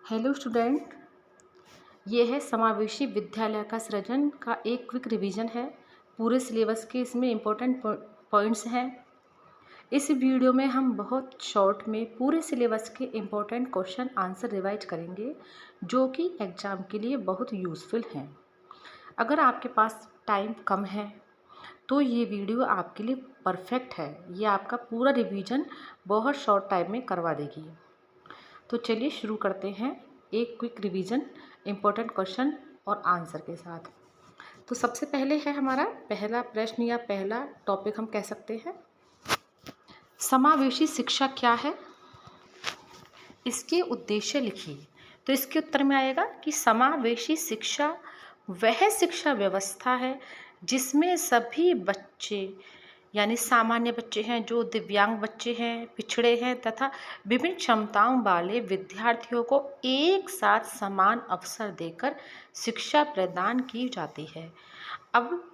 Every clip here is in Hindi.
हेलो स्टूडेंट, ये है समावेशी विद्यालय का सृजन का एक क्विक रिवीजन है। पूरे सिलेबस के इसमें इम्पोर्टेंट पॉइंट्स हैं। इस वीडियो में हम बहुत शॉर्ट में पूरे सिलेबस के इम्पोर्टेंट क्वेश्चन आंसर रिवाइज करेंगे, जो कि एग्ज़ाम के लिए बहुत यूज़फुल हैं। अगर आपके पास टाइम कम है तो ये वीडियो आपके लिए परफेक्ट है। ये आपका पूरा रिवीजन बहुत शॉर्ट टाइम में करवा देगी। तो चलिए शुरू करते हैं एक क्विक रिवीजन इम्पोर्टेंट क्वेश्चन और आंसर के साथ। तो सबसे पहले है हमारा पहला प्रश्न या पहला टॉपिक हम कह सकते हैं, समावेशी शिक्षा क्या है, इसके उद्देश्य लिखिए। तो इसके उत्तर में आएगा कि समावेशी शिक्षा वह शिक्षा व्यवस्था है जिसमें सभी बच्चे यानी सामान्य बच्चे हैं, जो दिव्यांग बच्चे हैं, पिछड़े हैं तथा विभिन्न क्षमताओं वाले विद्यार्थियों को एक साथ समान अवसर देकर शिक्षा प्रदान की जाती है। अब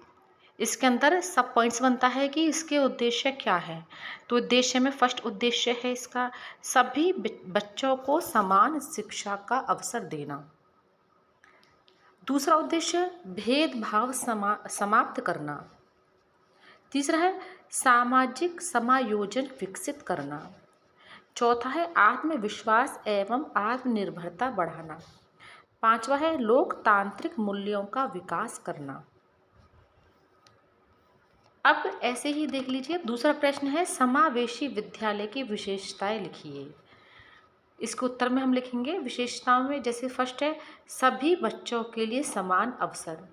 इसके अंदर सब पॉइंट्स बनता है कि इसके उद्देश्य क्या है। तो उद्देश्य में फर्स्ट उद्देश्य है इसका सभी बच्चों को समान शिक्षा का अवसर देना। दूसरा उद्देश्य भेदभाव समाप्त करना। तीसरा है सामाजिक समायोजन विकसित करना। चौथा है आत्मविश्वास एवं आत्मनिर्भरता बढ़ाना। पांचवा है लोकतांत्रिक मूल्यों का विकास करना। अब ऐसे ही देख लीजिए, दूसरा प्रश्न है समावेशी विद्यालय की विशेषताएं लिखिए। इसके उत्तर में हम लिखेंगे विशेषताओं में, जैसे फर्स्ट है सभी बच्चों के लिए समान अवसर।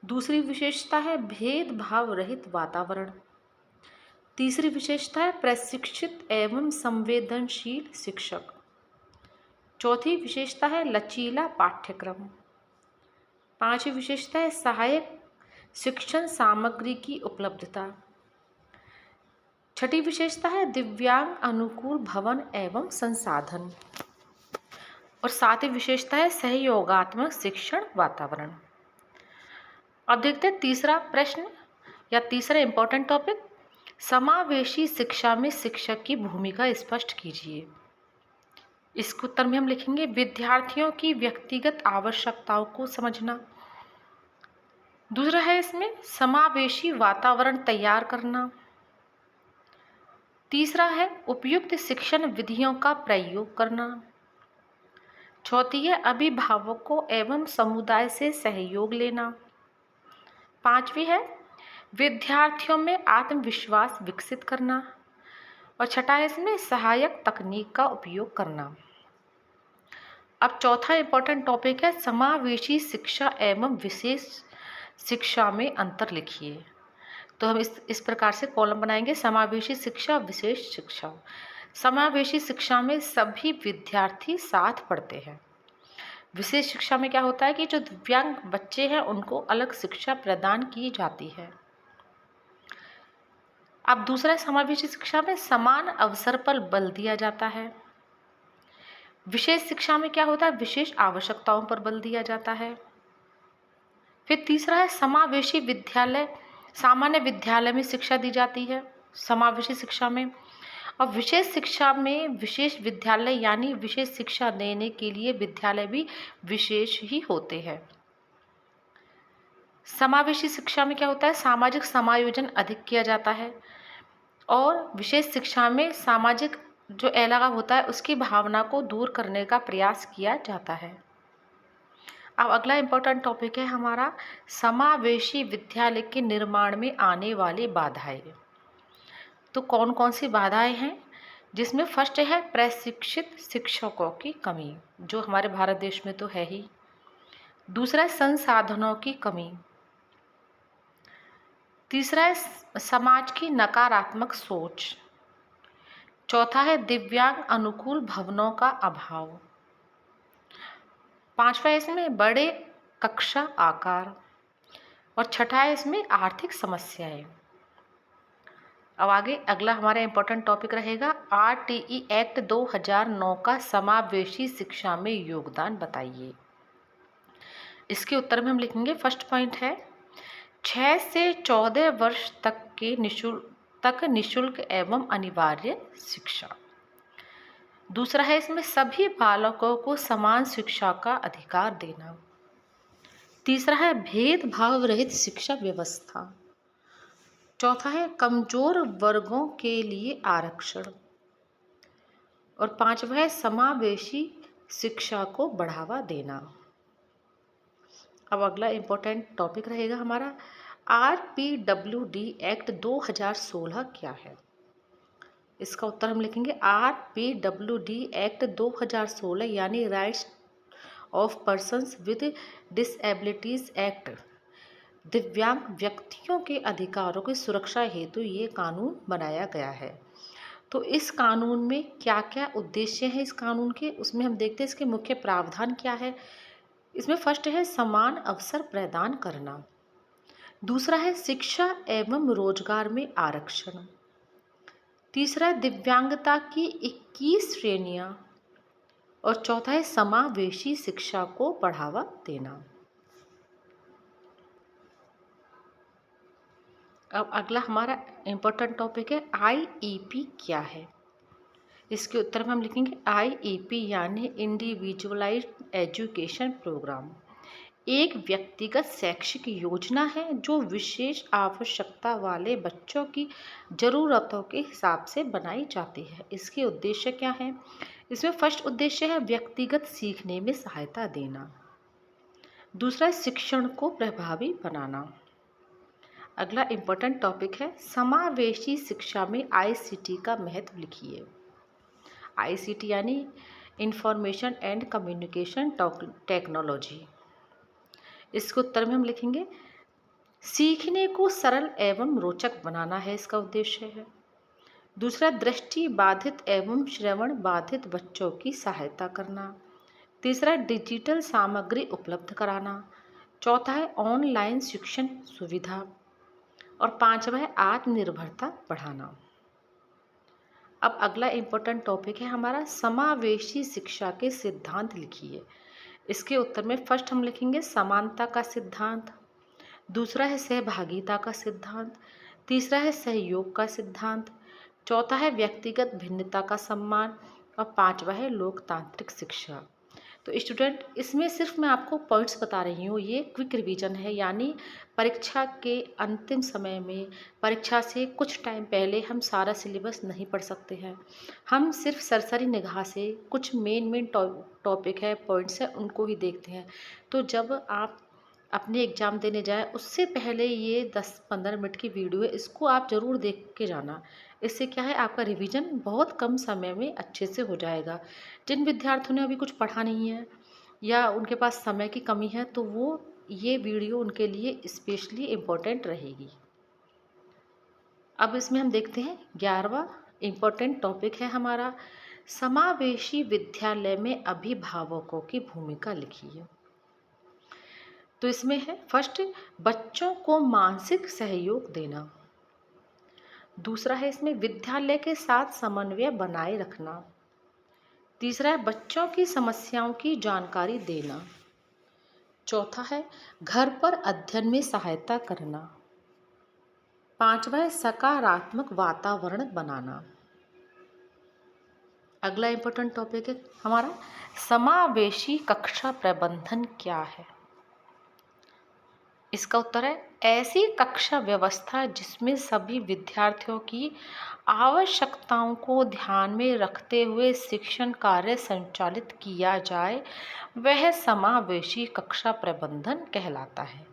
दूसरी विशेषता है भेदभाव रहित वातावरण। तीसरी विशेषता है प्रशिक्षित एवं संवेदनशील शिक्षक। चौथी विशेषता है लचीला पाठ्यक्रम। पांचवी विशेषता है सहायक शिक्षण सामग्री की उपलब्धता। छठी विशेषता है दिव्यांग अनुकूल भवन एवं संसाधन। और सातवीं विशेषता है सहयोगात्मक शिक्षण वातावरण। अब देखते हैं तीसरा प्रश्न या तीसरा इंपॉर्टेंट टॉपिक, समावेशी शिक्षा में शिक्षक की भूमिका स्पष्ट कीजिए। इसके उत्तर में हम लिखेंगे विद्यार्थियों की व्यक्तिगत आवश्यकताओं को समझना। दूसरा है इसमें समावेशी वातावरण तैयार करना। तीसरा है उपयुक्त शिक्षण विधियों का प्रयोग करना। चौथी है अभिभावकों एवं समुदाय से सहयोग लेना। पांचवी है विद्यार्थियों में आत्मविश्वास विकसित करना। और छठा है इसमें सहायक तकनीक का उपयोग करना। अब चौथा इंपॉर्टेंट टॉपिक है समावेशी शिक्षा एवं विशेष शिक्षा में अंतर लिखिए। तो हम इस प्रकार से कॉलम बनाएंगे, समावेशी शिक्षा, विशेष शिक्षा। समावेशी शिक्षा में सभी विद्यार्थी साथ पढ़ते हैं। विशेष शिक्षा में क्या होता है कि जो दिव्यांग बच्चे हैं उनको अलग शिक्षा प्रदान की जाती है। अब दूसरा, समावेशी शिक्षा में समान अवसर पर बल दिया जाता है। विशेष शिक्षा में क्या होता है, विशेष आवश्यकताओं पर बल दिया जाता है। फिर तीसरा है समावेशी विद्यालय, सामान्य विद्यालय में शिक्षा दी जाती है समावेशी शिक्षा में। और विशेष शिक्षा में विशेष विद्यालय यानी विशेष शिक्षा देने के लिए विद्यालय भी विशेष ही होते हैं। समावेशी शिक्षा में क्या होता है, सामाजिक समायोजन अधिक किया जाता है। और विशेष शिक्षा में सामाजिक जो अलगाव होता है उसकी भावना को दूर करने का प्रयास किया जाता है। अब अगला इम्पोर्टेंट टॉपिक है हमारा समावेशी विद्यालय के निर्माण में आने वाली बाधाएं। तो कौन कौन सी बाधाएं हैं, जिसमें फर्स्ट है प्रशिक्षित शिक्षकों की कमी, जो हमारे भारत देश में तो है ही। दूसरा है संसाधनों की कमी। तीसरा है समाज की नकारात्मक सोच। चौथा है दिव्यांग अनुकूल भवनों का अभाव। पांचवा है इसमें बड़े कक्षा आकार। और छठा है इसमें आर्थिक समस्याएं। अब आगे अगला हमारा इंपॉर्टेंट टॉपिक रहेगा RTE एक्ट 2009 का समावेशी शिक्षा में योगदान बताइए। इसके उत्तर में हम लिखेंगे फर्स्ट पॉइंट है 6 से 14 वर्ष तक निःशुल्क एवं अनिवार्य शिक्षा। दूसरा है इसमें सभी बालकों को समान शिक्षा का अधिकार देना। तीसरा है भेदभाव रहित शिक्षा व्यवस्था। चौथा है कमजोर वर्गों के लिए आरक्षण। और पांचवा है समावेशी शिक्षा को बढ़ावा देना। अब अगला इम्पोर्टेंट टॉपिक रहेगा हमारा RPWD एक्ट 2016 क्या है। इसका उत्तर हम लिखेंगे RPWD एक्ट 2016 यानी rights of persons with disabilities act. दिव्यांग व्यक्तियों के अधिकारों की सुरक्षा हेतु ये कानून बनाया गया है। तो इस कानून में क्या क्या उद्देश्य हैं इस कानून के, उसमें हम देखते हैं इसके मुख्य प्रावधान क्या है। इसमें फर्स्ट है समान अवसर प्रदान करना। दूसरा है शिक्षा एवं रोजगार में आरक्षण। तीसरा है दिव्यांगता की 21 श्रेणियां। और चौथा है समावेशी शिक्षा को बढ़ावा देना। अब अगला हमारा इम्पोर्टेंट टॉपिक है IEP क्या है। इसके उत्तर में हम लिखेंगे IEP यानी इंडिविजुअलाइज्ड एजुकेशन प्रोग्राम एक व्यक्तिगत शैक्षिक योजना है जो विशेष आवश्यकता वाले बच्चों की ज़रूरतों के हिसाब से बनाई जाती है। इसके उद्देश्य क्या है। इसमें फर्स्ट उद्देश्य है व्यक्तिगत सीखने में सहायता देना। दूसरा शिक्षण को प्रभावी बनाना। अगला इम्पोर्टेंट टॉपिक है समावेशी शिक्षा में ICT का महत्व लिखिए। ICT यानी इंफॉर्मेशन एंड कम्युनिकेशन टेक्नोलॉजी। इसके उत्तर में हम लिखेंगे सीखने को सरल एवं रोचक बनाना है, इसका उद्देश्य है। दूसरा दृष्टि बाधित एवं श्रवण बाधित बच्चों की सहायता करना। तीसरा डिजिटल सामग्री उपलब्ध कराना। चौथा है ऑनलाइन शिक्षण सुविधा। और पांचवा है आत्मनिर्भरता बढ़ाना। अब अगला इम्पोर्टेंट टॉपिक है हमारा समावेशी शिक्षा के सिद्धांत लिखिए। इसके उत्तर में फर्स्ट हम लिखेंगे समानता का सिद्धांत। दूसरा है सहभागिता का सिद्धांत। तीसरा है सहयोग का सिद्धांत। चौथा है व्यक्तिगत भिन्नता का सम्मान। और पांचवा है लोकतांत्रिक शिक्षा। तो स्टूडेंट इसमें सिर्फ मैं आपको पॉइंट्स बता रही हूँ, ये क्विक रिवीजन है यानी परीक्षा के अंतिम समय में परीक्षा से कुछ टाइम पहले हम सारा सिलेबस नहीं पढ़ सकते हैं। हम सिर्फ सरसरी निगाह से कुछ मेन टॉपिक है पॉइंट्स है उनको ही देखते हैं। तो जब आप अपने एग्ज़ाम देने जाएं उससे पहले ये 10-15 मिनट की वीडियो है, इसको आप ज़रूर देख के जाना। इससे क्या है आपका रिवीजन बहुत कम समय में अच्छे से हो जाएगा। जिन विद्यार्थियों ने अभी कुछ पढ़ा नहीं है या उनके पास समय की कमी है तो वो ये वीडियो उनके लिए स्पेशली इम्पोर्टेंट रहेगी। अब इसमें हम देखते हैं 11वां इम्पोर्टेंट टॉपिक है हमारा समावेशी विद्यालय में अभिभावकों की भूमिका लिखिए। तो इसमें है फर्स्ट बच्चों को मानसिक सहयोग देना। दूसरा है इसमें विद्यालय के साथ समन्वय बनाए रखना। तीसरा है बच्चों की समस्याओं की जानकारी देना। चौथा है घर पर अध्ययन में सहायता करना। पांचवा है सकारात्मक वातावरण बनाना। अगला इम्पोर्टेंट टॉपिक है हमारा समावेशी कक्षा प्रबंधन क्या है। इसका उत्तर है ऐसी कक्षा व्यवस्था जिसमें सभी विद्यार्थियों की आवश्यकताओं को ध्यान में रखते हुए शिक्षण कार्य संचालित किया जाए वह समावेशी कक्षा प्रबंधन कहलाता है।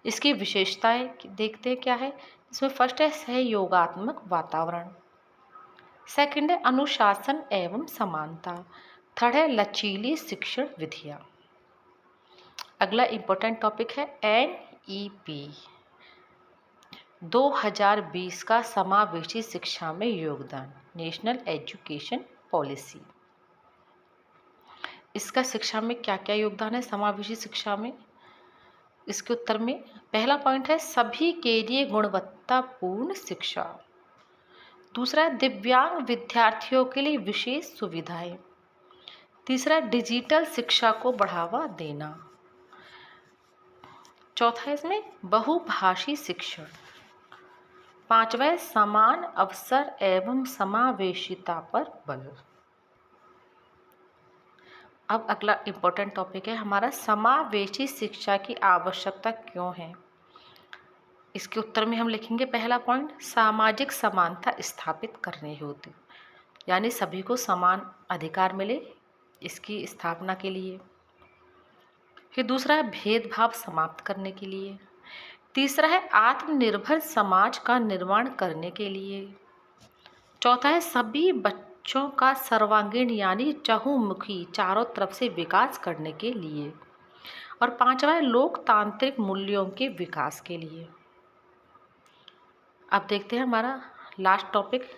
इसकी विशेषताएं देखते हैं क्या है। इसमें फर्स्ट है सहयोगात्मक वातावरण। सेकंड है अनुशासन एवं समानता। थर्ड है लचीली शिक्षण विधियाँ। अगला इम्पोर्टेंट टॉपिक है NEP 2020 का समावेशी शिक्षा में योगदान नेशनल एजुकेशन पॉलिसी। इसका शिक्षा में क्या क्या योगदान है समावेशी शिक्षा में। इसके उत्तर में पहला पॉइंट है सभी के लिए गुणवत्तापूर्ण शिक्षा। दूसरा है दिव्यांग विद्यार्थियों के लिए विशेष सुविधाएं। तीसरा डिजिटल शिक्षा को बढ़ावा देना। चौथा है इसमें बहुभाषी शिक्षण। पांचवा है समान अवसर एवं समावेशिता पर बल। अब अगला इम्पोर्टेंट टॉपिक है हमारा, समावेशी शिक्षा की आवश्यकता क्यों है। इसके उत्तर में हम लिखेंगे पहला पॉइंट, सामाजिक समानता स्थापित करने हेतु, यानी सभी को समान अधिकार मिले, इसकी स्थापना के लिए। फिर दूसरा है भेदभाव समाप्त करने के लिए। तीसरा है आत्मनिर्भर समाज का निर्माण करने के लिए। चौथा है सभी बच्चों का सर्वांगीण यानी चहुमुखी चारों तरफ से विकास करने के लिए। और पांचवा है लोकतांत्रिक मूल्यों के विकास के लिए। अब देखते हैं हमारा लास्ट टॉपिक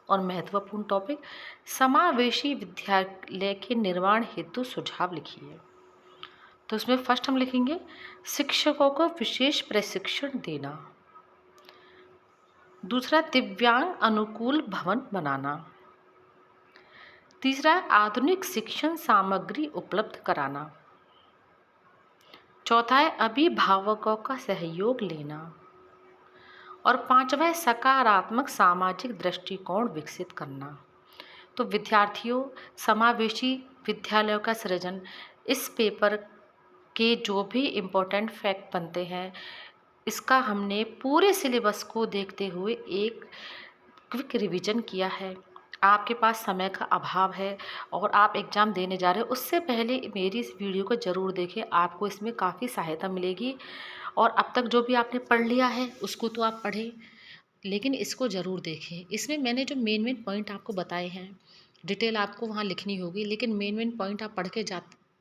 और महत्वपूर्ण टॉपिक, समावेशी विद्यालय के निर्माण हेतु सुझाव लिखिए। तो उसमें फर्स्ट हम लिखेंगे शिक्षकों को विशेष प्रशिक्षण देना। दूसरा दिव्यांग अनुकूल भवन बनाना। तीसरा आधुनिक शिक्षण सामग्री उपलब्ध कराना। चौथा है अभिभावकों का सहयोग लेना। और पांचवा है सकारात्मक सामाजिक दृष्टिकोण विकसित करना। तो विद्यार्थियों, समावेशी विद्यालयों का सृजन, इस पेपर के जो भी इम्पोर्टेंट फैक्ट बनते हैं, इसका हमने पूरे सिलेबस को देखते हुए एक क्विक रिवीजन किया है। आपके पास समय का अभाव है और आप एग्ज़ाम देने जा रहे हो, उससे पहले मेरी इस वीडियो को ज़रूर देखें, आपको इसमें काफ़ी सहायता मिलेगी। और अब तक जो भी आपने पढ़ लिया है उसको तो आप पढ़ें, लेकिन इसको ज़रूर देखें। इसमें मैंने जो मेन पॉइंट आपको बताए हैं, डिटेल आपको वहाँ लिखनी होगी, लेकिन मेन पॉइंट आप पढ़ के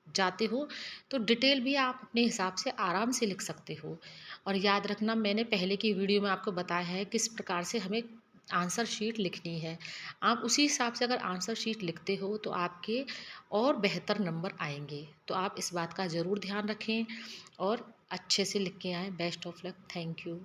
जाते हो तो डिटेल भी आप अपने हिसाब से आराम से लिख सकते हो। और याद रखना, मैंने पहले की वीडियो में आपको बताया है किस प्रकार से हमें आंसर शीट लिखनी है। आप उसी हिसाब से अगर आंसर शीट लिखते हो तो आपके और बेहतर नंबर आएंगे। तो आप इस बात का ज़रूर ध्यान रखें और अच्छे से लिख के आएँ। Best of luck. Thank you.